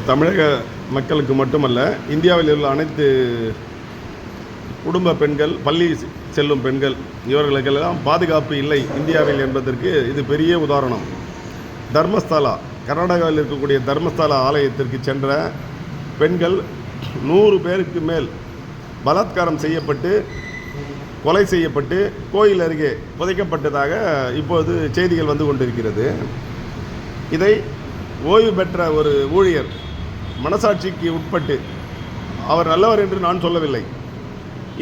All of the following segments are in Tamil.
தமிழக மக்களுக்கு மட்டுமல்ல, இந்தியாவில் உள்ள அனைத்து குடும்ப பெண்கள், பள்ளி செல்லும் பெண்கள், இவர்களுக்கெல்லாம் பாதுகாப்பு இல்லை இந்தியாவில் என்பதற்கு இது பெரிய உதாரணம். தர்மஸ்தலா, கர்நாடகாவில் இருக்கக்கூடிய தர்மஸ்தலா ஆலயத்திற்கு சென்ற பெண்கள் 100 பேருக்கு மேல் பலாத்காரம் செய்யப்பட்டு, கொலை செய்யப்பட்டு, கோயில் அருகே புதைக்கப்பட்டதாக இப்போது செய்திகள் வந்து கொண்டிருக்கிறது. இதை ஓய்வு பெற்ற ஒரு ஊழியர் மனசாட்சிக்கு உட்பட்டு, அவர் நல்லவர் என்று நான் சொல்லவில்லை,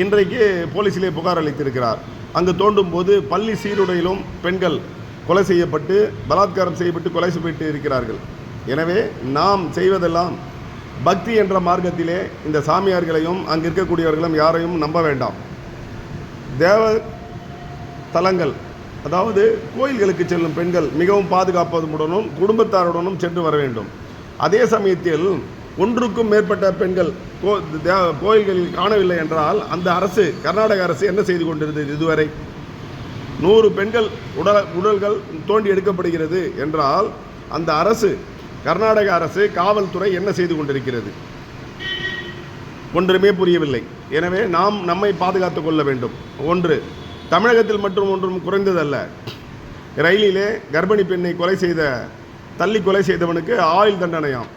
இன்றைக்கு போலீஸிலே புகார் அளித்திருக்கிறார். அங்கு தோண்டும் போது பள்ளி சீருடையிலும் பெண்கள் கொலை செய்யப்பட்டு, பலாத்காரம் செய்யப்பட்டு கொலை செய்யப்பட்டு இருக்கிறார்கள். எனவே நாம் செய்வதெல்லாம் பக்தி என்ற மார்க்கத்திலே இந்த சாமியார்களையும் அங்கு இருக்கக்கூடியவர்களும் யாரையும் நம்ப வேண்டாம். தேவ தலங்கள், அதாவது கோயில்களுக்கு செல்லும் பெண்கள் மிகவும் பாதுகாப்பதுடனும் குடும்பத்தாருடனும் சென்று வர வேண்டும். அதே சமயத்தில் ஒன்றுக்கும் மேற்பட்ட பெண்கள் கோயில்களில் காணவில்லை என்றால் அந்த அரசு, கர்நாடக அரசு என்ன செய்து கொண்டிருந்தது இதுவரை? 100 பெண்கள் உடல்கள் தோண்டி எடுக்கப்படுகிறது என்றால் அந்த அரசு, கர்நாடக அரசு, காவல்துறை என்ன செய்து கொண்டிருக்கிறது? ஒன்றுமே புரியவில்லை. எனவே நாம் நம்மை பாதுகாத்து கொள்ள வேண்டும். ஒன்று, தமிழகத்தில் மட்டும் ஒன்றும் குறைந்ததல்ல. ரயிலிலே கர்ப்பிணி பெண்ணை தள்ளி கொலை செய்தவனுக்கு ஆயுள் தண்டனையாம்,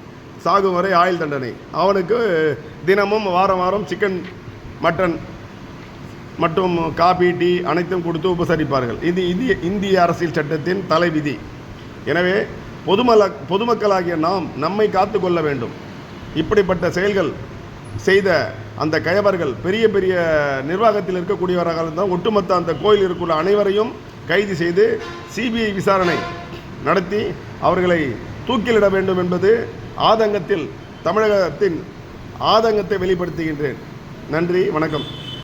சாகும் வரை ஆயுள் தண்டனை. அவனுக்கு தினமும் வாரம் வாரம் சிக்கன், மட்டன் மற்றும் காபி, டீ அனைத்தும் கொடுத்து உபசரிப்பார்கள். இது இந்திய அரசியல் சட்டத்தின் தலைவிதி. எனவே பொதுமக்களாகிய நாம் நம்மை காத்து கொள்ள வேண்டும். இப்படிப்பட்ட செயல்கள் செய்த அந்த கயவர்கள் பெரிய பெரிய நிர்வாகத்தில் இருக்கக்கூடியவர்கள் தான். ஒட்டுமொத்த அந்த கோயில் இருக்குள்ள அனைவரையும் கைது செய்து சிபிஐ விசாரணை நடத்தி அவர்களை தூக்கிலிட வேண்டும் என்பது தமிழகத்தின் ஆதங்கத்தை வெளிப்படுத்துகின்றேன். நன்றி, வணக்கம்.